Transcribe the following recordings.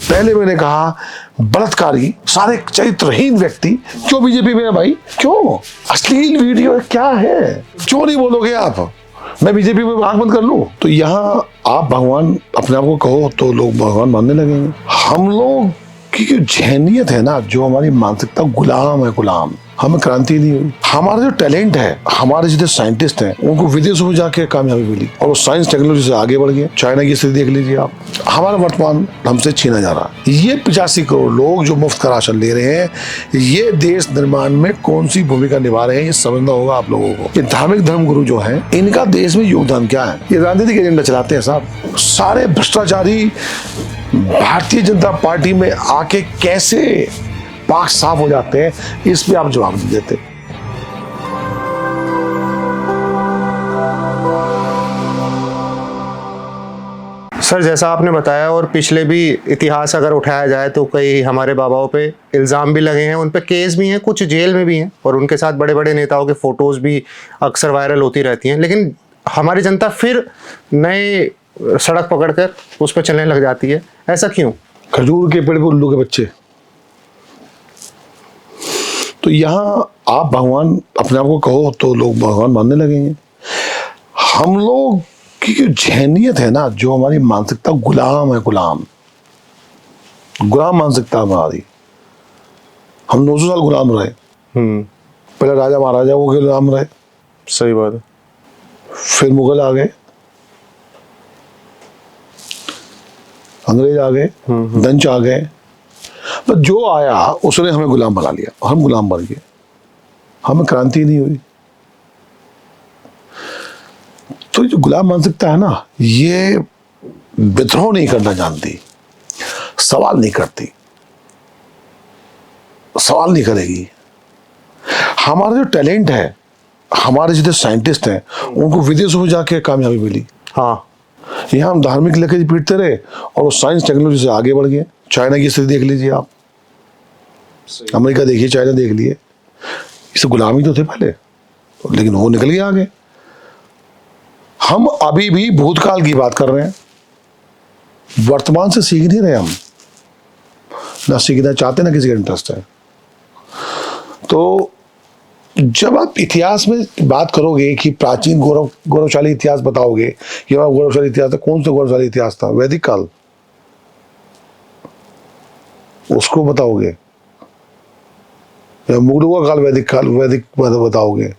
पहले मैंने कहा बलात्कारी सारे चरित्रहीन व्यक्ति क्यों बीजेपी में है भाई, क्यों? अश्लील वीडियो क्या है, क्यों नहीं बोलोगे आप? मैं बीजेपी में आंख बंद कर लूं? तो यहाँ आप भगवान अपने आप को कहो तो लोग भगवान मानने लगेंगे। हम लोग की जो जहनियत है ना, जो हमारी मानसिकता गुलाम है, गुलाम। हमें क्रांति नहीं हुई। हमारा जो टैलेंट है, हमारे जितने साइंटिस्ट हैं, उनको विदेशों में जाके कामयाबी मिली और वो साइंस टेक्नोलॉजी से आगे बढ़ गए। चाइना की स्थिति देख लीजिए आप। हमारा वर्तमान हमसे छीना जा रहा है। ये 85 करोड़ लोग जो मुफ्त का राशन ले रहे हैं, ये देश निर्माण में कौन सी भूमिका निभा रहे हैं, ये समझना होगा आप लोगों को। ये धार्मिक धर्मगुरु जो है, इनका देश में योगदान क्या है? ये राजनीतिक एजेंडा चलाते हैं साहब। सारे भ्रष्टाचारी भारतीय जनता पार्टी में आके कैसे पाक साफ हो जाते हैं, इस पे आप जवाब नहीं देते। सर, जैसा आपने बताया और पिछले भी इतिहास अगर उठाया जाए तो कई हमारे बाबाओं पे इल्ज़ाम भी लगे हैं, उन पे केस भी हैं, कुछ जेल में भी हैं और उनके साथ बड़े बड़े नेताओं के फोटोज़ भी अक्सर वायरल होती रहती हैं। लेकिन हमारी जनता फिर नए सड़क पकड़कर उस पर चलने लग जाती है, ऐसा क्यों? खजूर के पेड़ पे उल्लू के बच्चे। तो यहाँ आप भगवान अपने आप को कहो तो लोग भगवान मानने लगेंगे। हम लोग की जो जहनियत है ना, जो हमारी मानसिकता गुलाम है, गुलाम मानसिकता हमारी। हम 900 साल गुलाम रहे। पहले राजा महाराजाओं के गुलाम रहे। सही बात है। फिर मुगल आ गए, अंग्रेज आ गए, डच आ गए। बस जो आया उसने हमें गुलाम बना लिया और हम गुलाम बन गए। हमें क्रांति नहीं हुई। तो जो गुलाम मानसिकता है ना, ये विद्रोह नहीं करना जानती, सवाल नहीं करती, सवाल नहीं करेगी। हमारा जो टैलेंट है, हमारे जितने साइंटिस्ट हैं, उनको विदेशों में जाके कामयाबी मिली। हाँ, यहाँ हम धार्मिक लेके पीटते रहे और वो साइंस टेक्नोलॉजी से आगे बढ़ गए। चाइना की स्थिति देख लीजिए आप, अमेरिका देखिए, चाइना देख लिए। इसे गुलामी तो थे पहले, लेकिन वो निकल के आगे। हम अभी भी भूतकाल की बात कर रहे हैं, वर्तमान से सीख नहीं रहे हम। ना सीखना चाहते, ना किसी का इंटरेस्ट है। तो जब आप इतिहास में बात करोगे कि प्राचीन गौरवशाली इतिहास बताओगे, ये गौरवशाली इतिहास था, कौन सा गौरवशाली इतिहास था? वैदिक काल, उसको बताओगे, या मुगलों का काल, वैदिक काल, वैदिक बताओगे,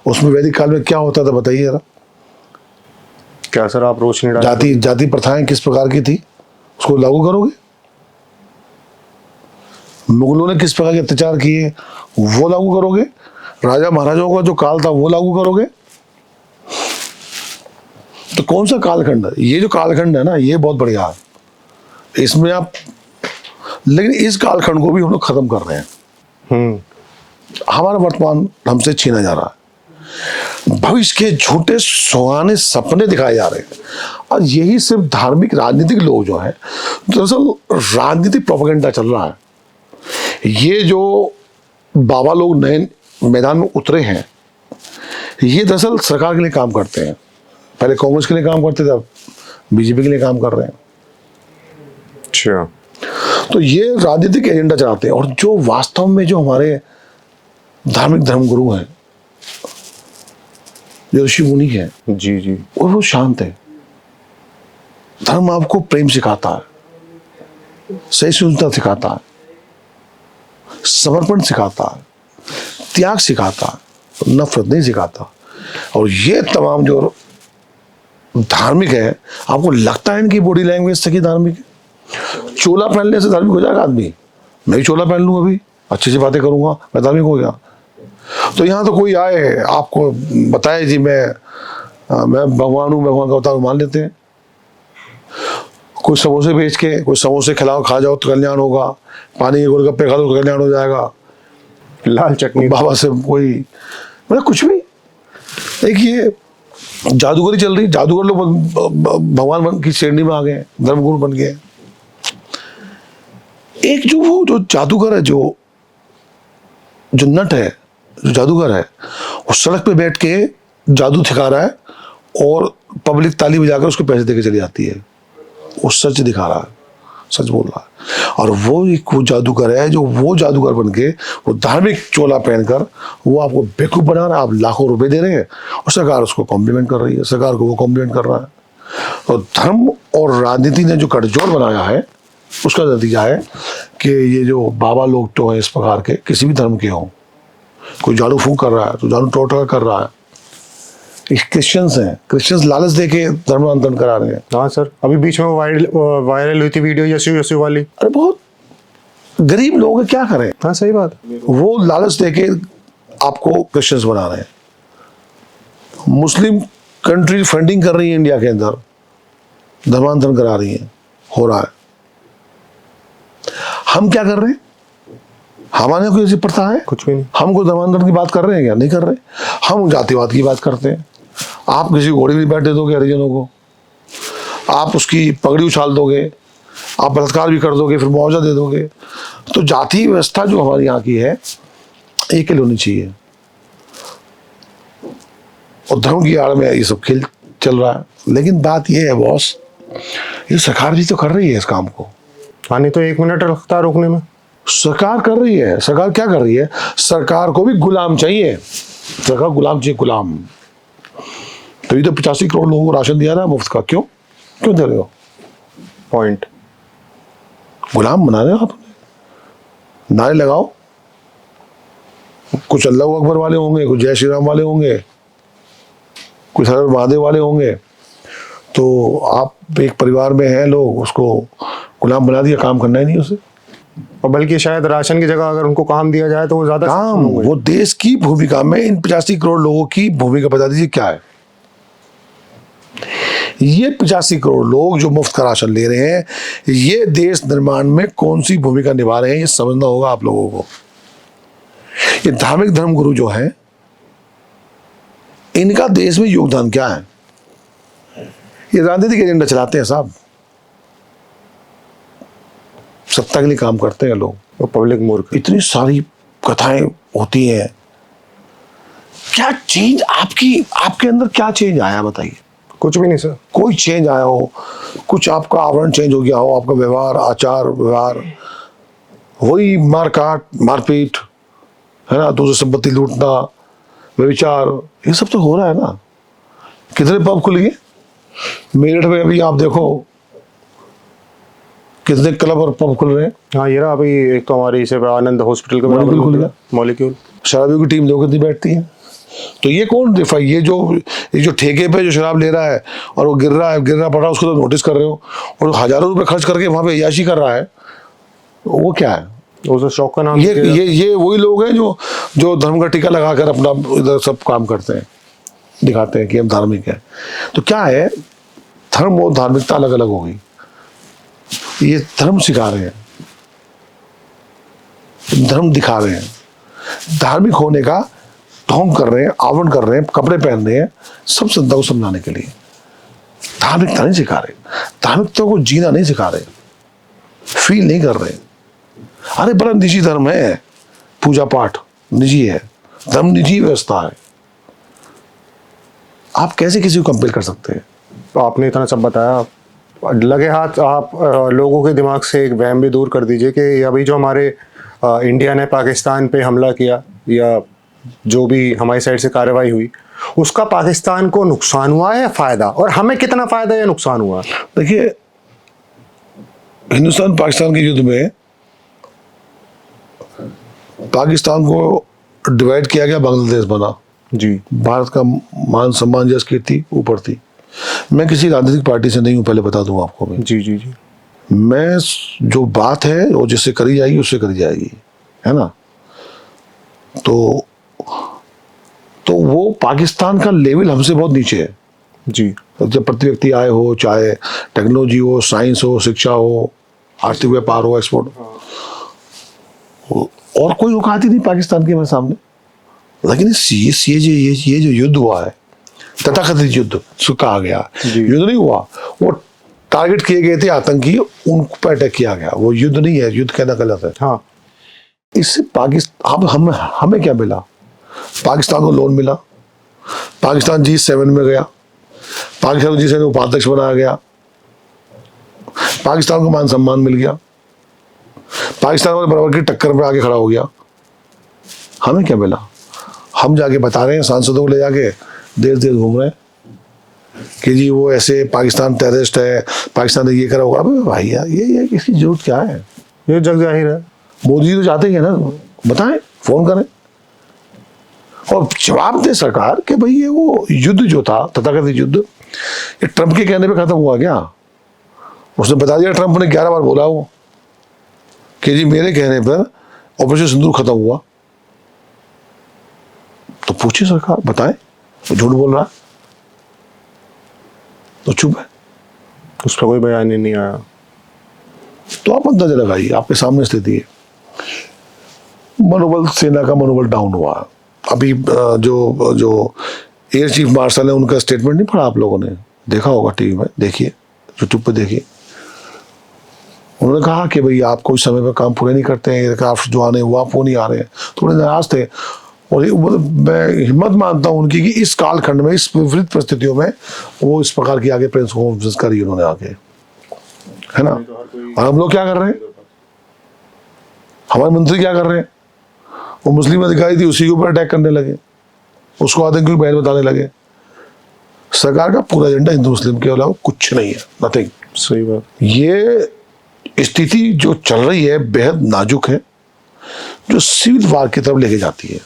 उसमें वैदिक काल में क्या होता था बताइए जरा। क्या सर आप रोशनी डाल जाति प्रथाएं किस प्रकार की थी, उसको लागू करोगे? मुगलों ने किस प्रकार के अत्याचार किए, वो लागू करोगे? राजा महाराजाओं का जो काल था, वो लागू करोगे? तो कौन सा कालखंड है ये? जो कालखंड है ना, ये बहुत बढ़िया है, इसमें आप, लेकिन इस कालखंड को भी हम लोग खत्म कर रहे हैं। हमारा वर्तमान हमसे छीना जा रहा है। भविष्य के झूठे सुहाने सपने दिखाए जा रहे हैं और यही सिर्फ धार्मिक राजनीतिक लोग जो हैं, दरअसल राजनीतिक प्रोपेगेंडा चल रहा है। ये जो बाबा लोग नए मैदान में उतरे हैं, ये दरअसल सरकार के लिए काम करते हैं। पहले कांग्रेस के लिए काम करते थे, अब बीजेपी के लिए काम कर रहे हैं। अच्छा, तो ये राजनीतिक एजेंडा चलाते हैं। और जो वास्तव में जो हमारे धार्मिक धर्मगुरु हैं, जो ऋषि मुनि हैं, जी जी, वो शांत है। धर्म आपको प्रेम सिखाता है, सहिष्णुता सिखाता है, समर्पण सिखाता है, त्याग सिखाता है, नफरत नहीं सिखाता। और ये तमाम जो धार्मिक है, आपको लगता है इनकी बॉडी लैंग्वेज से कि धार्मिक है? चोला पहनने से धार्मिक हो जाएगा आदमी? मैं भी चोला पहन लूँ, अभी अच्छी सी बातें करूंगा, मैं धार्मिक हो गया? तो यहाँ तो कोई आए आपको बताए जी मैं भगवान हूँ, भगवान का अवतार मान लेते हैं। कोई समोसे बेच के, कोई समोसे खिलाओ, खा जाओ तो कल्याण होगा, पानी के गोलगप्पे खा लो तो कल्याण हो जाएगा, लाल चटनी बाबा से कोई, मतलब कुछ भी। देखिए जादूगरी चल रही, जादूगर लोग भगवान की श्रेणी में आ गए, धर्मगुरु बन गए। एक जो जादूगर है, जो नट है, जो जादूगर है, वो सड़क पे बैठ के जादू दिखा रहा है और पब्लिक ताली बजाकर उसको पैसे देके चली जाती है। वो सच दिखा रहा है, सच बोल रहा है। और वो एक वो जादूगर है जो वो जादूगर बन के वो धार्मिक चोला पहनकर वो आपको बेवकूफ बना रहा है। आप लाखों रुपए दे रहे हैं और सरकार उसको कॉम्प्लीमेंट कर रही है, सरकार को वो कॉम्प्लीमेंट कर रहा है। तो धर्म और राजनीति ने जो गठजोड़ बनाया है उसका नतीजा है कि ये जो बाबा लोग तो हैं इस प्रकार के, किसी भी धर्म के हों, कोई झाड़ू फूंक कर रहा है तो झाड़ू टोटका कर रहा है। क्रिश्चियंस हैं, क्रिश्चियंस लालच दे के धर्मांतरण करा रहे हैं। हाँ सर, अभी बीच में वायरल हुई थी वीडियो यीशु यीशु वाली। अरे बहुत गरीब लोग हैं, क्या करें। हाँ सही बात। वो लालच दे के आपको क्रिश्चियंस बना रहे हैं। मुस्लिम कंट्री फंडिंग कर रही है इंडिया के अंदर, धर्मांतरण करा रही है, हो रहा है। हम क्या कर रहे हैं? हमारे कोई ऐसी प्रथा है? कुछ भी नहीं। हम कोई धर्मांतरण की बात कर रहे हैं क्या? नहीं कर रहे। हम जातिवाद की बात करते हैं। आप किसी घोड़े भी बैठे दोगे हरिजनों को, आप उसकी पगड़ी उछाल दोगे, आप बलात्कार भी कर दोगे, फिर मुआवजा दे दोगे। तो जाति व्यवस्था जो हमारे यहाँ की है एक ही होनी चाहिए। और धर्म की आड़ में ये सब खेल चल रहा है। लेकिन बात ये है बॉस, ये सरकार भी तो कर रही है इस काम को। हाँ, नहीं तो 1 मिनट लगता है रोकने में। सरकार कर रही है। सरकार क्या कर रही है? सरकार को भी गुलाम चाहिए। सरकार गुलाम चाहिए, गुलाम। तभी तो 85 करोड़ लोगों को राशन दिया ना मुफ्त का। क्यों क्यों दे रहे हो? पॉइंट। गुलाम बना रहे हो आप। नारे लगाओ, कुछ अल्लाह अकबर वाले होंगे, कुछ जय श्री राम वाले होंगे, कुछ हर महादेव वाले होंगे। तो आप एक परिवार में हैं लोग, उसको गुलाम बना दिया, काम करना ही नहीं उसे। और बल्कि शायद राशन की जगह अगर उनको काम दिया जाए तो वो ज्यादा काम, वो देश की भूमिका में इन 85 करोड़ लोगों की भूमिका बता दीजिए क्या है। ये 85 करोड़ लोग जो मुफ्त का राशन ले रहे हैं, ये देश निर्माण में कौन सी भूमिका निभा रहे हैं, ये समझना होगा आप लोगों को। ये धार्मिक धर्मगुरु जो हैं, इनका देश में योगदान क्या है? ये राजनीतिक एजेंडा चलाते हैं साहब, सत्ता के लिए काम करते हैं लोग। और पब्लिक मूर्ख। इतनी सारी कथाएं होती हैं। क्या चेंज आपके अंदर क्या चेंज आया बताइए? कुछ भी नहीं सर। कोई चेंज आया हो, कुछ आपका आवरण चेंज हो गया हो, आपका व्यवहार, आचार व्यवहार, वही मारकाट मारपीट है ना, दूसरी संपत्ति लूटना, व्यभिचार, ये सब तो हो रहा है ना। कितने पब खुल गए मेरठ में? अभी आप देखो कितने क्लब और पब खुल रहे हैं। हाँ, ये रहा अभी एक तो हमारे इसे आनंद हॉस्पिटल के मॉलिक्यूल खुल गया। मॉलिक्यूल। शराबियों की टीम देखो कितनी बैठती है। तो ये कौन दिफाई? ये जो ठेके पे जो शराब ले रहा है और वो गिर रहा पड़ रहा है, उसको तो नोटिस कर रहे हो, और हजारों रुपए खर्च करके वहां पे अय्याशी कर रहा है, वो क्या है? वो शौक का नाम। ये वही लोग हैं जो धर्म का टीका लगाकर अपना इधर सब काम करते हैं, दिखाते हैं कि हम धार्मिक हैं। तो क्या है, धर्म और धार्मिकता अलग अलग हो गई। ये धर्म सिखा रहे हैं, धर्म दिखा रहे हैं, धार्मिक होने का ढोंग कर रहे हैं, आवरण कर रहे हैं, कपड़े पहन रहे हैं, सब संता को समझाने के लिए। धार्मिकता नहीं सिखा रहे, धार्मिकता को जीना नहीं सिखा रहे, फील नहीं कर रहे। अरे बड़ा निजी धर्म है, पूजा पाठ निजी है, धर्म निजी व्यवस्था है। आप कैसे किसी को कंपेल कर सकते हैं? तो आपने इतना सब बताया, लगे हाथ आप लोगों के दिमाग से एक वहम भी दूर कर दीजिए कि अभी जो हमारे इंडिया ने पाकिस्तान पे हमला किया या जो भी हमारी साइड से कार्रवाई हुई, उसका पाकिस्तान को नुकसान हुआ है या फायदा, और हमें कितना फायदा या नुकसान हुआ? देखिए, हिंदुस्तान पाकिस्तान के युद्ध में पाकिस्तान को डिवाइड किया गया, बांग्लादेश बना जी। भारत का मान सम्मान जस कीर्ति ऊपर थी। मैं किसी राजनीतिक पार्टी से नहीं हूं, पहले बता दूं आपको मैं। जी जी जी। मैं जो बात है वो जिससे करी जाएगी उससे करी जाएगी, है ना। तो वो पाकिस्तान का लेवल हमसे बहुत नीचे है जी। जब प्रति व्यक्ति आय हो, चाहे टेक्नोलॉजी हो, साइंस हो, शिक्षा हो, आर्थिक व्यापार हो, एक्सपोर्ट, और कोई औकात ही नहीं पाकिस्तान के मेरे सामने। लेकिन ये जो युद्ध हुआ है, तथाकथित युद्ध उसको कहा गया, युद्ध नहीं हुआ, वो टारगेट किए गए थे आतंकी, उन पर अटैक किया गया, वो युद्ध नहीं है, युद्ध कहना गलत है। हाँ, इससे पाकिस्तान हमें क्या मिला? पाकिस्तान को लोन मिला, पाकिस्तान G7 में गया, पाकिस्तान को G7 उपाध्यक्ष बनाया गया, पाकिस्तान को मान सम्मान मिल गया, पाकिस्तान वाले बराबर की टक्कर में आके खड़ा हो गया, हमें क्या मिला? हम जाके बता रहे हैं, सांसदों को ले जाके देश देश घूम रहे हैं कि जी वो ऐसे पाकिस्तान टेररिस्ट है, पाकिस्तान ने ये करा होगा। अबे भाई यार, ये इसकी जरूरत क्या है? ये जग जाहिर है। मोदी जी तो चाहते ही है ना, बताएं, फोन करें और जवाब दे सरकार कि भाई ये वो युद्ध जो था, तथाकथित युद्ध, ये ट्रंप के कहने पे खत्म हुआ क्या? उसने बता दिया, ट्रंप ने 11 बार बोला वो कि जी मेरे कहने पर ऑपरेशन सिंदूर खत्म हुआ। तो पूछिए सरकार, बताएं, वो झूठ बोल रहा है तो चुप है, उस पर कोई बयान ही नहीं आया। तो आप अंदाजा लगाइए, आपके सामने स्थिति है। मनोबल, सेना का मनोबल डाउन हुआ। अभी जो एयर चीफ मार्शल है, उनका स्टेटमेंट नहीं पढ़ा आप लोगों ने? देखा होगा टीवी में, देखिए, यूट्यूब पे देखिए। उन्होंने कहा कि भाई आप कोई समय पर काम पूरे नहीं करते हैं, एयरक्राफ्ट जो आने वो आप वो नहीं आ रहे हैं, थोड़े नाराज थे। और मैं हिम्मत मानता हूं उनकी कि इस कालखंड में, इस विपरीत परिस्थितियों में वो इस प्रकार की आगे प्रेस कॉन्फ्रेंस करी उन्होंने आके, है ना। और हम लोग क्या कर रहे हैं? हमारे मंत्री क्या कर रहे हैं? वो मुस्लिम अधिकारी थी, उसी के ऊपर अटैक करने लगे, उसको आतंकी बहन बताने लगे। सरकार का पूरा एजेंडा हिंदू मुस्लिम के अलावा कुछ नहीं है, नथिंग। सही बात। ये स्थिति जो चल रही है बेहद नाजुक है, जो सिविल वार की तरफ लेके जाती है।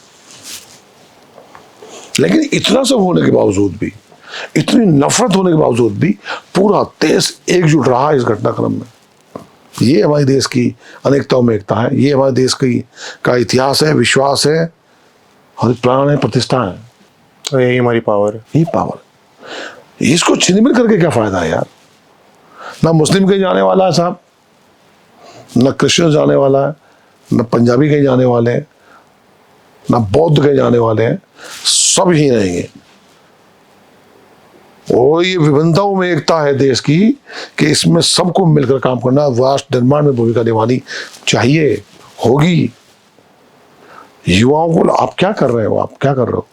लेकिन इतना सब होने के बावजूद भी, इतनी नफरत होने के बावजूद भी पूरा देश एकजुट रहा इस घटनाक्रम में। ये हमारे देश की अनेकताओं में एकता है, ये हमारे देश का इतिहास है, विश्वास है, हमारी प्राण है, प्रतिष्ठा है, और यही हमारी पावर है। ये पावर है। इसको छिन-मिन करके क्या फायदा है यार? ना मुस्लिम कहीं जाने वाला है साहब, ना क्रिश्चियन जाने वाला है, ना पंजाबी कहीं जाने वाले हैं, ना बौद्ध कहीं जाने वाले हैं, सब ही रहेंगे। और ये विभिन्नताओं में एकता है देश की कि इसमें सबको मिलकर काम करना, राष्ट्र निर्माण में भूमिका निभानी चाहिए, होगी। युवाओं को आप क्या कर रहे हो? आप क्या कर रहे हो?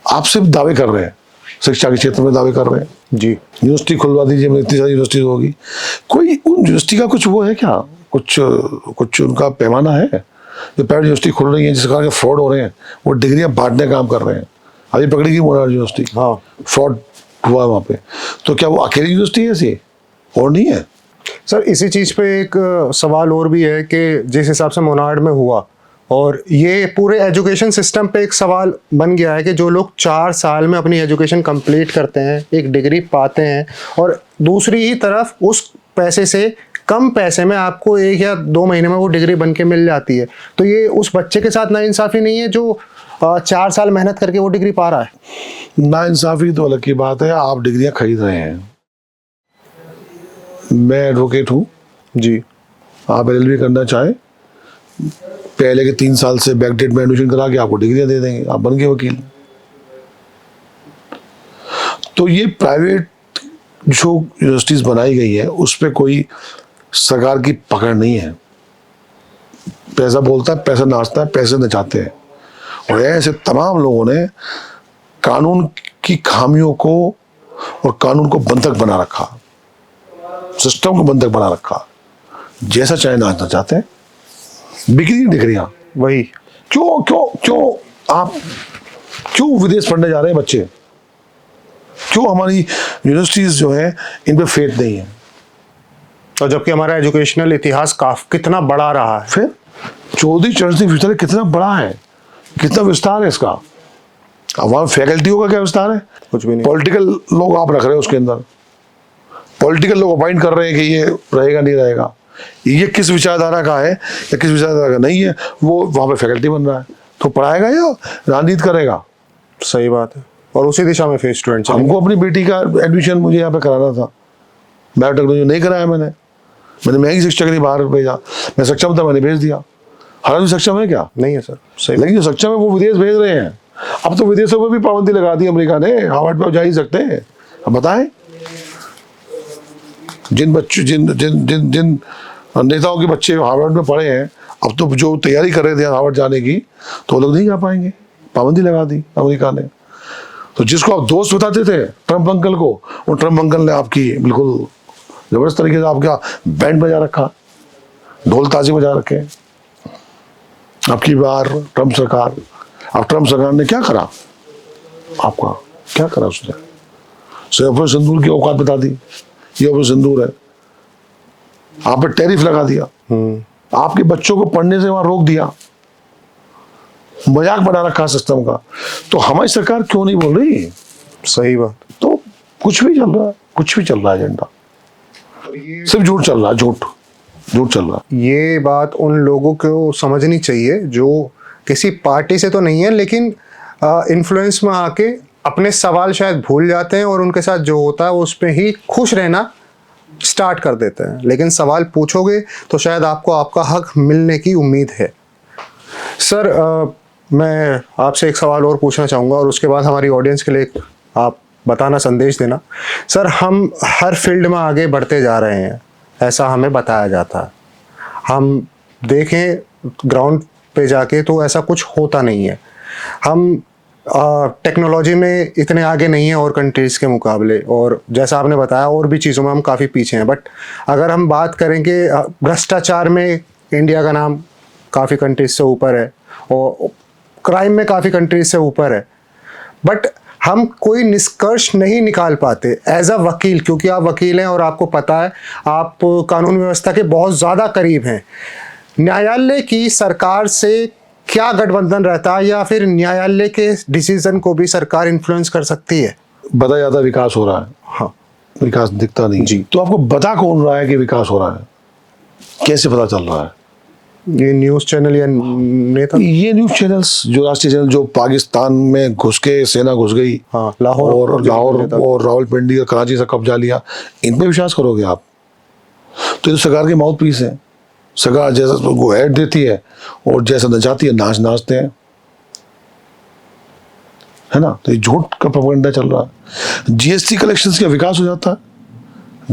आप सिर्फ दावे कर रहे हैं, शिक्षा के क्षेत्र में दावे कर रहे हैं जी। यूनिवर्सिटी खुलवा दीजिए, इतनी सारी यूनिवर्सिटी होगी। कोई उन यूनिवर्सिटी का कुछ वो है क्या? कुछ उनका पैमाना है? जो प्राइवेट यूनिवर्सिटी खुल रही है, जिस प्रकार के फ्रॉड हो रहे हैं, वो डिग्रियां बांटने का काम कर रहे हैं। अभी पकड़ी गई मोनार्क यूनिवर्सिटी, हाँ, फ्रॉड हुआ वहाँ पे। तो क्या वो अकेली यूनिवर्सिटी है ऐसी और नहीं है? सर इसी चीज़ पे एक सवाल और भी है कि जिस हिसाब से मोनार्क में हुआ, और ये पूरे एजुकेशन सिस्टम पे एक सवाल बन गया है कि जो लोग 4 साल में अपनी एजुकेशन कंप्लीट करते हैं, एक डिग्री पाते हैं, और दूसरी ही तरफ उस पैसे से कम पैसे में आपको 1 या 2 महीने में वो डिग्री बन के मिल जाती है, तो ये उस बच्चे के साथ नाइंसाफ़ी नहीं है जो 4 साल मेहनत करके वो डिग्री पा रहा है? नाइंसाफ़ी तो अलग की बात है, आप डिग्रियां खरीद रहे हैं। मैं एडवोकेट हूँ जी। आप LLB करना चाहें, पहले के 3 साल से बैकडेट में एडमिशन करा के आपको डिग्रियां दे देंगे, आप बन गए वकील। तो ये प्राइवेट जो यूनिवर्सिटीज बनाई गई है उस पर कोई सरकार की पकड़ नहीं है। पैसा बोलता है, पैसा नाचता है, पैसे नचाते हैं। और ऐसे तमाम लोगों ने कानून की खामियों को और कानून को बंधक बना रखा, सिस्टम को बंधक बना रखा, जैसा चाहे नाचना चाहते हैं। बिक्री डिग्रियां, वही क्यों क्यों क्यों आप क्यों विदेश पढ़ने जा रहे हैं बच्चे? क्यों हमारी यूनिवर्सिटीज जो है इन पे फेथ नहीं है? और जबकि हमारा एजुकेशनल इतिहास कितना बड़ा रहा है। फिर चौधरी चरण सिंह फ्यूचर कितना बड़ा है, कितना विस्तार है इसका। अब वहाँ फैकल्टियों का क्या विस्तार है? कुछ भी नहीं। पॉलिटिकल लोग आप रख रहे हो उसके अंदर, पॉलिटिकल लोग अपॉइंट कर रहे हैं कि ये रहेगा नहीं रहेगा, ये किस विचारधारा का है या किस विचारधारा का नहीं है, वो वहाँ पे फैकल्टी बन रहा है। तो पढ़ाएगा या राजनीति करेगा? सही बात है। और उसी दिशा में फिर स्टूडेंट्स, हमको अपनी बेटी का एडमिशन मुझे यहाँ पे कराना था, बायोटेक्नोलॉजी नहीं कराया मैंने महंगी शिक्षा के लिए बाहर भेजा। मैं सक्षम था, मैंने भेज दिया। हर आदमी सक्षम है क्या? नहीं है सर। सही। लेकिन जो सक्षम है वो विदेश भेज रहे हैं। अब तो विदेशों में भी पाबंदी लगा दी अमेरिका ने, हार्वर्ड पे जा ही सकते हैं। अब बताएं, जिन नेताओं के बच्चे हार्वर्ड में पढ़े हैं, अब तो जो तैयारी कर रहे थे हार्वर्ड जाने की, तो वो लोग नहीं जा पाएंगे, पाबंदी लगा दी अमेरिका ने। तो जिसको आप दोस्त बताते थे ट्रम्प अंकल को, वो ट्रम्प अंकल ने आपकी बिल्कुल जबरदस्त तरीके से आपका बैंड बजा रखा, ढोल ताजे बजा रखे। आपकी बार ट्रम्प सरकार, अब ट्रम्प सरकार ने क्या करा, आपका क्या करा उसने? सिर्फ सिंदूर की औकात बता दी, ये ऑपरेशन सिंदूर है। आप पे टैरिफ लगा दिया, आपके बच्चों को पढ़ने से वहां रोक दिया, मजाक बना रखा सिस्टम का। तो हमारी सरकार क्यों नहीं बोल रही? सही बात। तो कुछ भी चल रहा है, कुछ भी चल रहा है एजेंडा, सिर्फ झूठ चल रहा है, झूठ झूठ चल रहा है। ये बात उन लोगों को समझनी चाहिए जो किसी पार्टी से तो नहीं है, लेकिन इन्फ्लुएंस में आके अपने सवाल शायद भूल जाते हैं और उनके साथ जो होता है उस पे ही खुश रहना स्टार्ट कर देते हैं। लेकिन सवाल पूछोगे तो शायद आपको आपका हक मिलने की उम्मीद है। सर, मैं आपसे एक सवाल और पूछना चाहूँगा और उसके बाद हमारी ऑडियंस के लिए आप बताना, संदेश देना। सर, हम हर फील्ड में आगे बढ़ते जा रहे हैं, ऐसा हमें बताया जाता है। हम देखें ग्राउंड पे जाके तो ऐसा कुछ होता नहीं है। हम टेक्नोलॉजी में इतने आगे नहीं हैं और कंट्रीज़ के मुकाबले, और जैसा आपने बताया और भी चीज़ों में हम काफ़ी पीछे हैं। बट अगर हम बात करेंगे भ्रष्टाचार में, इंडिया का नाम काफ़ी कंट्रीज से ऊपर है और क्राइम में काफ़ी कंट्रीज से ऊपर है। बट हम कोई निष्कर्ष नहीं निकाल पाते एज अ वकील, क्योंकि आप वकील हैं और आपको पता है, आप कानून व्यवस्था के बहुत ज़्यादा करीब हैं। न्यायालय की सरकार से क्या गठबंधन रहता है, या फिर न्यायालय के डिसीजन को भी सरकार इन्फ्लुएंस कर सकती है? बता जाता विकास हो रहा है, हाँ, विकास दिखता नहीं जी। तो आपको बता कौन रहा है कि विकास हो रहा है? कैसे पता चल रहा है? ये न्यूज़ चैनल या नेता, ये न्यूज चैनल्स, जो राष्ट्रीय चैनल जो पाकिस्तान में घुस के सेना घुस गई, हाँ, लाहौर और रावलपिंडी और कराची से कब्जा लिया, इन पे विश्वास करोगे आप? तो ये सरकार के माउथ पीस है। सरकार जैसा उनको ऐड देती है और जैसा नचाती है नाचते हैं, है ना? तो ये झूठ का प्रोपेगेंडा चल रहा है। जीएसटी कलेक्शंस का विकास हो जाता है,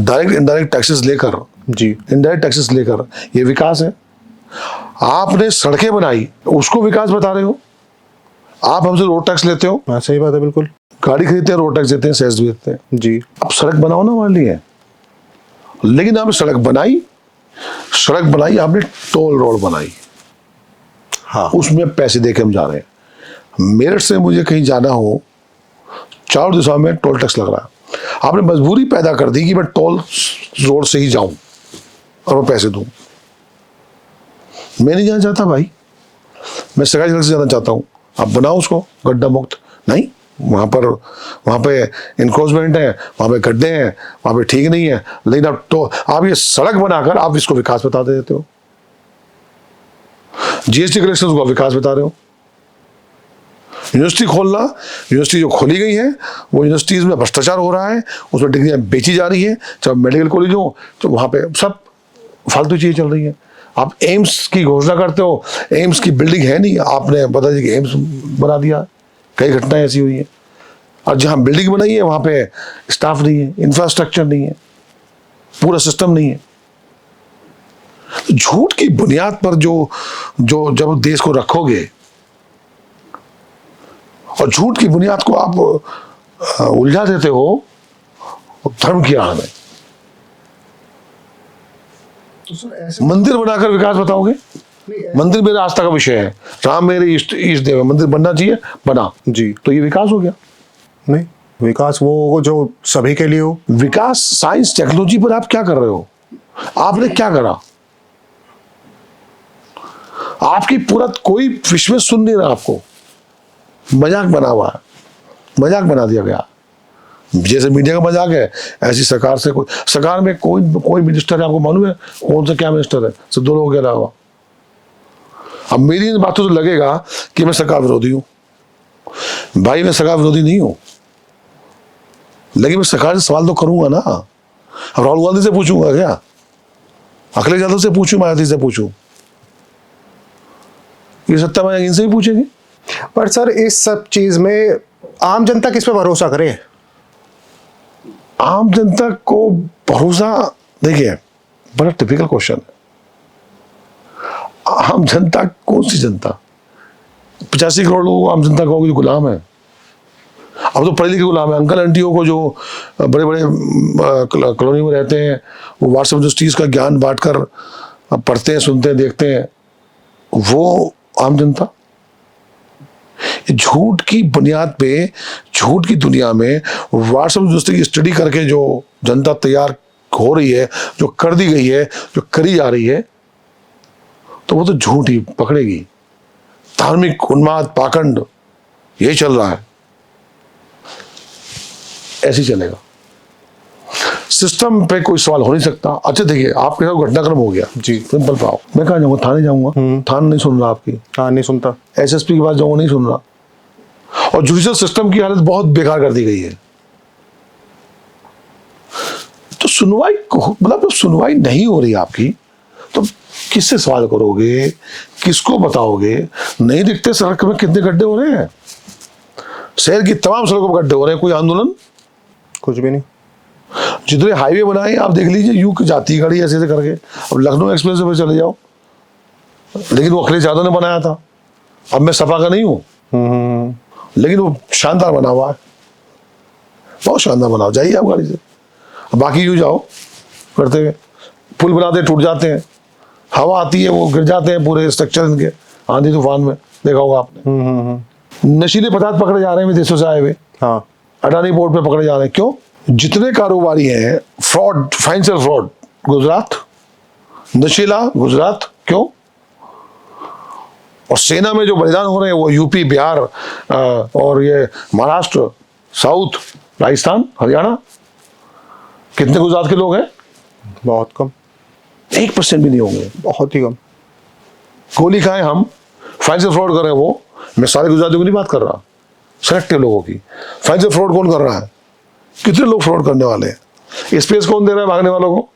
डायरेक्ट इनडायरेक्ट टैक्सेस लेकर, जी, इनडायरेक्ट टैक्सेस लेकर, ये विकास है। आपने सड़कें बनाई, उसको विकास बता रहे हो? आप हमसे रोड टैक्स लेते हो। हाँ, सही बात है, बिल्कुल। गाड़ी खरीदते हैं, रोड टैक्स देते हैं, सेस देते हैं। जी, अब सड़क बनाओ ना हमारे लिए। लेकिन आपने सड़क बनाई, आपने टोल रोड बनाई, हाँ, उसमें पैसे दे के हम जा रहे हैं। मेरठ से मुझे कहीं जाना हो, 4 दिशाओं में टोल टैक्स लग रहा है। आपने मजबूरी पैदा कर दी कि मैं टोल रोड से ही जाऊं और मैं पैसे दूं। मैं नहीं जाना चाहता भाई, मैं सरकारी सड़क से जाना चाहता हूं। आप बनाओ उसको गड्ढा मुक्त। नहीं, वहां पे इंक्रोचमेंट है, वहां पे गड्ढे हैं, वहां पे ठीक नहीं है। लेकिन आप ये सड़क बनाकर आप इसको विकास बता देते हो। जीएसटी कलेक्शन को विकास बता रहे हो। यूनिवर्सिटी खोलना, यूनिवर्सिटी जो खोली गई है वो यूनिवर्सिटीज में भ्रष्टाचार हो रहा है, उसमें डिग्रियां बेची जा रही है, चाहे मेडिकल कॉलेज हो, तो वहां पे सब फालतू चीजें चल रही है। आप एम्स की घोषणा करते हो, एम्स की बिल्डिंग है नहीं, आपने बता दी कि एम्स बना दिया। कई घटनाएं ऐसी हुई है। और जहां बिल्डिंग बनाई है वहां पे स्टाफ नहीं है, इंफ्रास्ट्रक्चर नहीं है, पूरा सिस्टम नहीं है। झूठ की बुनियाद पर जो जब देश को रखोगे और झूठ की बुनियाद को आप उलझा देते हो, धर्म की आड़ में मंदिर बनाकर विकास बताओगे? मंदिर मेरा आस्था का विषय है, राम मेरे इष्ट देव है, मंदिर बनना चाहिए, बना जी, तो ये विकास हो गया? नहीं, विकास वो जो सभी के लिए हो। विकास साइंस टेक्नोलॉजी पर आप क्या कर रहे हो? आपने क्या करा? आपकी पूरा कोई विश्व सुन नहीं रहा आपको। मजाक बना हुआ है, मजाक बना दिया गया। जैसे मीडिया का मजाक है, ऐसी सरकार से सरकार में कोई मिनिस्टर है, आपको मालूम है कौन सा क्या मिनिस्टर है? सिर्फ 2 लोगों के अलावा। अब मेरी इन बातों से लगेगा कि मैं सरकार विरोधी हूं। भाई, मैं सरकार विरोधी नहीं हूं, लेकिन मैं सरकार से सवाल तो करूंगा ना। अब राहुल गांधी से पूछूंगा क्या? अखिलेश यादव से पूछूं, मायावती से पूछूं? ये सत्ता में इनसे ही पूछेंगे। पर सर, इस सब चीज में आम जनता किस पे भरोसा करे? आम जनता को भरोसा, देखिए बड़ा टिपिकल क्वेश्चन है। आम जनता कौन सी जनता? 85 करोड़ लोगों को आम जनता कहोगे जो गुलाम है। अब तो पढ़े लिखे गुलाम है। अंकल आंटियों को जो बड़े बड़े कॉलोनी में रहते हैं वो व्हाट्सएप इंडस्ट्रीज का ज्ञान बांटकर पढ़ते हैं, सुनते हैं, देखते हैं, वो आम जनता झूठ की बुनियाद पे, झूठ की दुनिया में व्हाट्सएप इंडस्ट्री की स्टडी करके जो जनता तैयार हो रही है, जो कर दी गई है, जो करी जा रही है, तो वो तो झूठ ही पकड़ेगी। धार्मिक उन्माद, पाखंड, यही चल रहा है, ऐसे ही चलेगा। सिस्टम पे कोई सवाल हो नहीं सकता। अच्छा देखिए, आपके साथ घटनाक्रम हो गया जी, सिंपल पाओ, मैं कहाँ जाऊंगा? थाने जाऊंगा। थाना नहीं सुन रहा आपकी, हाँ नहीं सुनता। एसएसपी के पास जाऊंगा, नहीं सुन रहा। और जुडिशियल सिस्टम की हालत बहुत बेकार कर दी गई है। तो सुनवाई मतलब सुनवाई नहीं हो रही आपकी, तो किससे सवाल करोगे, किसको बताओगे? नहीं दिखते सड़क में कितने गड्ढे हो रहे हैं, शहर की तमाम सड़कों पर गड्ढे हो रहे हैं, कोई आंदोलन कुछ भी नहीं। जितने हाईवे बनाए आप देख लीजिए, यूं जाती गाड़ी ऐसे ऐसे करके। अब लखनऊ एक्सप्रेस वे चले जाओ, लेकिन वो अखिलेश यादव ने बनाया था। अब मैं सपा का नहीं हूं, लेकिन वो शानदार बना हुआ है, बहुत शानदार बना हुआ। जाइए आप गाड़ी से, बाकी यूं जाओ करते हुए, पुल बनाते टूट जाते हैं, हवा आती है वो गिर जाते हैं पूरे स्ट्रक्चर इनके, आंधी तूफान में देखा होगा आपने। नशीले पदार्थ पकड़े जा रहे हैं विदेशों से आए हुए, हाँ, अडानी पोर्ट पे पकड़े जा रहे हैं। क्यों? जितने कारोबारी हैं, फ्रॉड, फाइनेंशियल फ्रॉड गुजरात, नशीला गुजरात, क्यों? और सेना में जो बलिदान हो रहे हैं वो यूपी, बिहार और ये महाराष्ट्र, साउथ, राजस्थान, हरियाणा। कितने गुजरात के लोग हैं? बहुत कम, 1% भी नहीं होंगे, बहुत ही कम। गोली खाएं हम, फाइनेंशियल फ्रॉड कर रहे हैं वो। मैं सारे गुजरातियों की नहीं बात कर रहा, सेलेक्टिव लोगों की। फाइनेंशियल फ्रॉड कौन कर रहा है? कितने लोग फ्रॉड करने वाले हैं? स्पेस कौन दे रहा है भागने वालों को?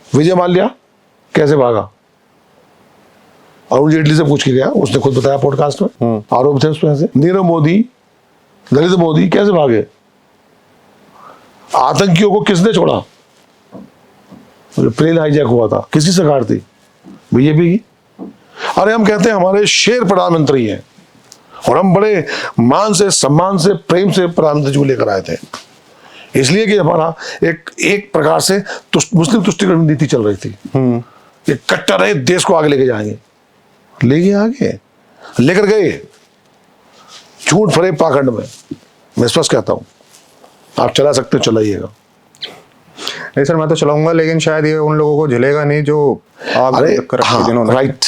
विजय माल्या कैसे भागा? अरुण जेटली से पूछ के गया, उसने खुद बताया पॉडकास्ट में, आरोप थे उस पर से। नीरव मोदी, ललित मोदी कैसे भागे? आतंकियों को किसने छोड़ा? प्लेन हाईजैक हुआ था, किसकी सरकार थी? बीजेपी की। अरे हम कहते हैं हमारे शेर प्रधानमंत्री हैं, और हम बड़े मान से, सम्मान से, प्रेम से प्रधानमंत्री जी को लेकर आए थे, इसलिए कि हमारा एक प्रकार से मुस्लिम तुष्टिकरण नीति चल रही थी। ये कट्टर है, देश को आगे लेके जाएंगे, लेके आगे लेकर गए, झूठ भरे पाखंड में। मैं स्पष्ट कहता हूं, आप चला सकते हो, चलाइएगा। नहीं सर, मैं तो चलाऊंगा, लेकिन शायद ये उन लोगों को झेलेगा नहीं जो हाँ, राइट।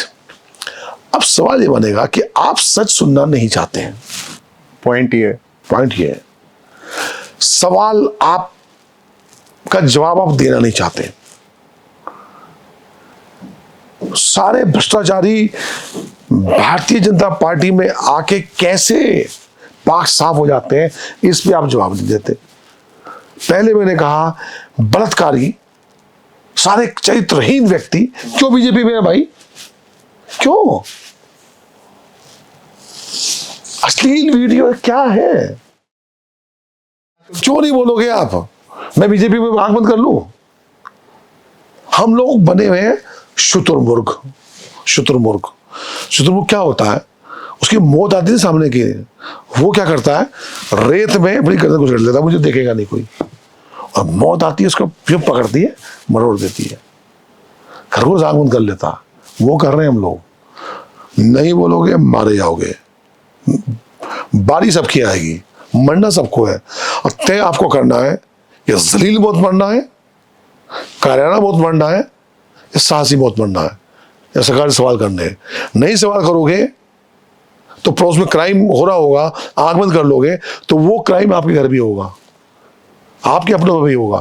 अब सवाल ये बनेगा कि आप सच सुनना नहीं चाहते हैं। पॉइंट ये है, सवाल आप का जवाब आप देना नहीं चाहते। सारे भ्रष्टाचारी भारतीय जनता पार्टी में आके कैसे पाक साफ हो जाते हैं, इस पे आप जवाब नहीं देते। पहले मैंने कहा बलात्कारी, सारे चरित्रहीन व्यक्ति क्यों बीजेपी में है भाई? क्यों? अश्लील वीडियो क्या है? क्यों नहीं बोलोगे आप? मैं बीजेपी में आंख बंद कर लूं? हम लोग बने हुए हैं शुतुरमुर्ग। शुतुरमुर्ग क्या होता है? उसकी मौत आती है सामने की, वो क्या करता है? रेत में अपनी गर्दन को जकड़ लेता है, मुझे देखेगा नहीं कोई, और मौत आती है उसको फिर पकड़ती है, मरोड़ देती है, खरगोश आंख बंद कर लेता है। वो कर रहे हैं हम लोग। नहीं बोलोगे मारे जाओगे, बारी सबकी आएगी, मरना सबको है, और तय आपको करना है। ये जलील मौत मरना है, कायराना मौत मरना है, या साहसी मौत मरना है, या सरकार से सवाल करने हैं। नहीं सवाल करोगे तो पड़ोस में क्राइम हो रहा होगा, आंख बंद कर लोगे तो वो क्राइम आपके घर भी होगा, आपके अपनों में भी होगा,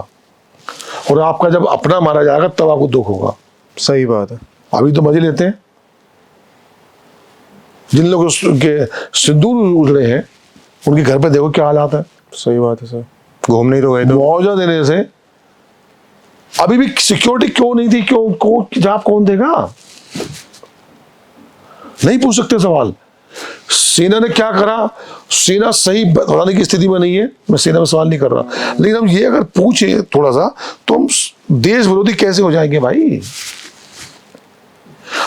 और आपका जब अपना मारा जाएगा तब आपको दुख होगा। सही बात है। अभी तो मजे लेते हैं। जिन लोगों के सिंदूर उजड़े हैं उनके घर पे देखो क्या हालात है। सही बात है सर, घूम नहीं तो गए तो। मुआवजा देने से अभी भी सिक्योरिटी क्यों नहीं थी? क्यों जवाब कौन देगा? नहीं पूछ सकते सवाल। सेना ने क्या करा? सेना सही बताने की स्थिति में नहीं है, मैं सेना में सवाल नहीं कर रहा, लेकिन हम ये अगर पूछे थोड़ा सा तो हम देश विरोधी कैसे हो जाएंगे भाई?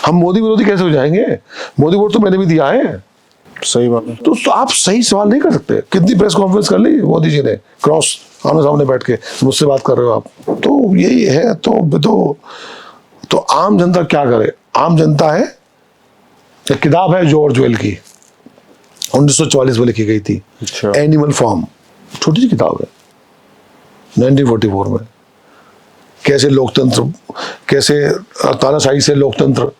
हम मोदी विरोधी कैसे हो जाएंगे? मोदी वोट तो मैंने भी दिया है। सही बात है। तो आप सही सवाल नहीं कर सकते। कितनी प्रेस कॉन्फ्रेंस कर ली मोदी जी ने, क्रॉस आमने सामने बैठ के मुझसे बात कर रहे हो आप। तो यही है। तो आम जनता क्या करे? आम जनता है, एक किताब है जॉर्ज वेल की, 1944 में लिखी गई थी, अच्छा। एनिमल फार्म, छोटी सी किताब है, 1944 में। कैसे लोकतंत्र, कैसे तानाशाही से लोकतंत्र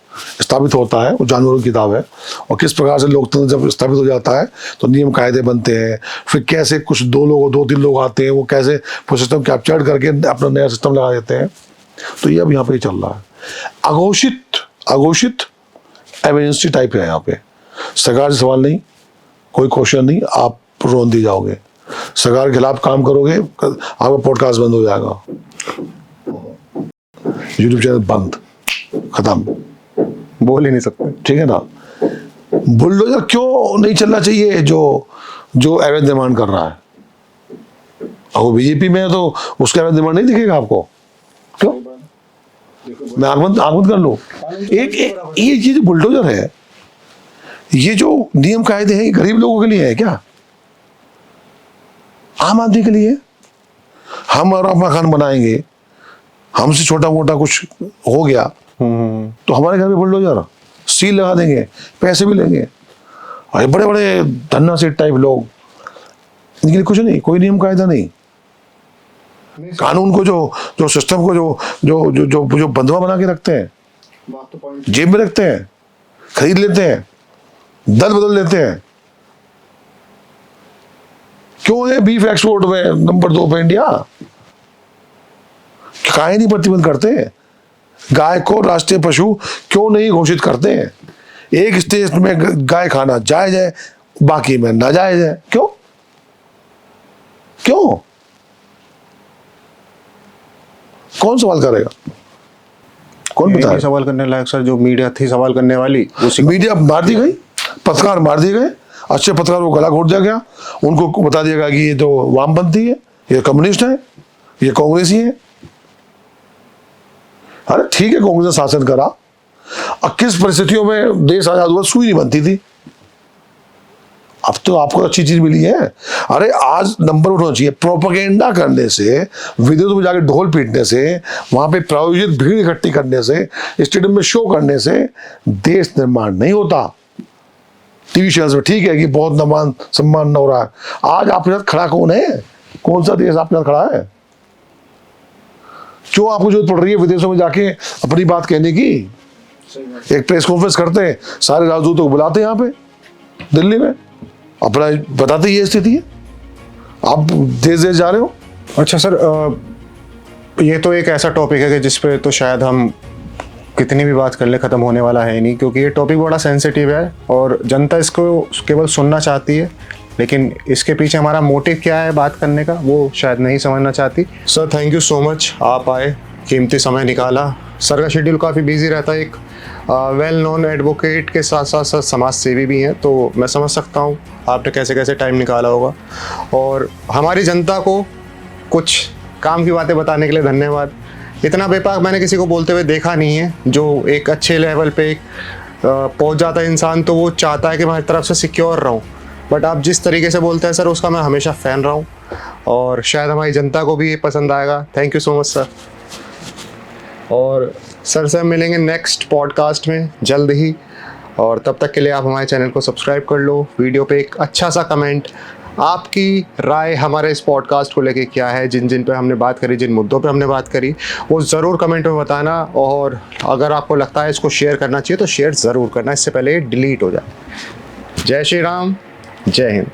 स्थापित होता है, वो जानवरों की किताब है। और किस प्रकार से लोकतंत्र जब स्थापित हो जाता है तो नियम कायदे बनते हैं। फिर कैसे कुछ दो तीन लोग आते हैं, वो कैसे वो सिस्टम कैप्चर करके अपना नया सिस्टम लगा देते हैं। तो ये अब यहाँ पे चल रहा है। अघोषित एमरजेंसी टाइप है यहाँ पे। सरकार से सवाल नहीं, कोई क्वेश्चन नहीं, आप रोंदी जाओगे। सरकार के खिलाफ काम करोगे, आपका पॉडकास्ट बंद हो जाएगा, यूट्यूब चैनल बंद, खत्म, बोल ही नहीं सकते। ठीक है ना। बुलडोजर क्यों नहीं चलना चाहिए जो अवैध निर्माण कर रहा है? और वो बीजेपी में है तो उसका अवैध निर्माण नहीं दिखेगा आपको? क्यों? मैं आगमन कर लूं। एक ये जो बुलडोजर है, ये जो नियम कायदे हैं, ये गरीब लोगों के लिए है क्या? आम आदमी के लिए है। हम और अपना खान बनाएंगे, हमसे छोटा मोटा कुछ हो गया तो हमारे घर में बुलडोजर, सील लगा देंगे, पैसे भी लेंगे। और बड़े बड़े धन्ना सेठ टाइप लोग, इनके लिए कुछ नहीं, कोई नियम कायदा नहीं। कानून को जो सिस्टम को जो बंधुआ बना के रखते हैं, जेब में रखते हैं, खरीद लेते हैं, दल बदल लेते हैं। क्यों है बीफ एक्सपोर्ट में नंबर 2 पे इंडिया? काहे नहीं प्रतिबंध करते? गाय को राष्ट्रीय पशु क्यों नहीं घोषित करते हैं? एक स्टेट में गाय खाना जायज है, बाकी में नाजायज है। क्यों? कौन सवाल करेगा? कौन बताएगा? सवाल करने लायक सर, जो मीडिया थी सवाल करने वाली, उसी मीडिया मार दी गई, पत्रकार मार दिए गए, अच्छे पत्रकार को गला घोट दिया गया। उनको बता दिया गया कि ये तो वामपंथी है, ये कम्युनिस्ट है, ये कांग्रेसी है। अरे ठीक है, कांग्रेस ने शासन करा, अब किस परिस्थितियों में देश आजाद हुआ, सुई नहीं बनती थी। अब तो आपको अच्छी चीज मिली है। अरे आज नंबर उठना चाहिए। प्रोपेगेंडा करने से, विदेशों में जाकर ढोल पीटने से, वहां पे प्रायोजित भीड़ इकट्ठी करने से, स्टेडियम में शो करने से देश निर्माण नहीं होता। टीवी चैनल्स में ठीक है कि बहुत सम्मान हो रहा है। आज आपके साथ खड़ा कौन है? कौन सा देश आपके साथ खड़ा है? क्यों आपको जरूरत पड़ रही है विदेशों में जाके अपनी बात कहने की? एक प्रेस कॉन्फ्रेंस करते हैं, सारे राजदूतों को बुलाते हैं यहाँ पे दिल्ली में, अपना बताते ये स्थिति है, आप देश जा रहे हो। अच्छा सर, ये तो एक ऐसा टॉपिक है कि जिस पे तो शायद हम कितनी भी बात कर ले खत्म होने वाला है नहीं, क्योंकि ये टॉपिक बड़ा सेंसिटिव है और जनता इसको केवल सुनना चाहती है, लेकिन इसके पीछे हमारा मोटिव क्या है बात करने का वो शायद नहीं समझना चाहती। Sir thank you so much, आप आए, कीमती समय निकाला। सर का शेड्यूल काफ़ी बिजी रहता है, एक वेल नोन एडवोकेट के साथ साथ सर समाज सेवी भी हैं, तो मैं समझ सकता हूँ आपने कैसे कैसे टाइम निकाला होगा। और हमारी जनता को कुछ काम की बातें बताने के लिए धन्यवाद। इतना बेपाक मैंने किसी को बोलते हुए देखा नहीं है। जो एक अच्छे लेवल पे पहुंच जाता है इंसान, तो वो चाहता है कि मैं हर तरफ से सिक्योर रहूं, बट आप जिस तरीके से बोलते हैं सर, उसका मैं हमेशा फ़ैन रहा हूँ और शायद हमारी जनता को भी ये पसंद आएगा। Thank you so much sir. और सर से हम मिलेंगे नेक्स्ट पॉडकास्ट में जल्द ही, और तब तक के लिए आप हमारे चैनल को सब्सक्राइब कर लो, वीडियो पे एक अच्छा सा कमेंट, आपकी राय हमारे इस पॉडकास्ट को लेके क्या है, जिन पे हमने बात करी, जिन मुद्दों पे हमने बात करी, वो ज़रूर कमेंट में बताना। और अगर आपको लगता है इसको शेयर करना चाहिए तो शेयर ज़रूर करना, इससे पहले डिलीट हो जाए। जय श्री राम, जय हिंद।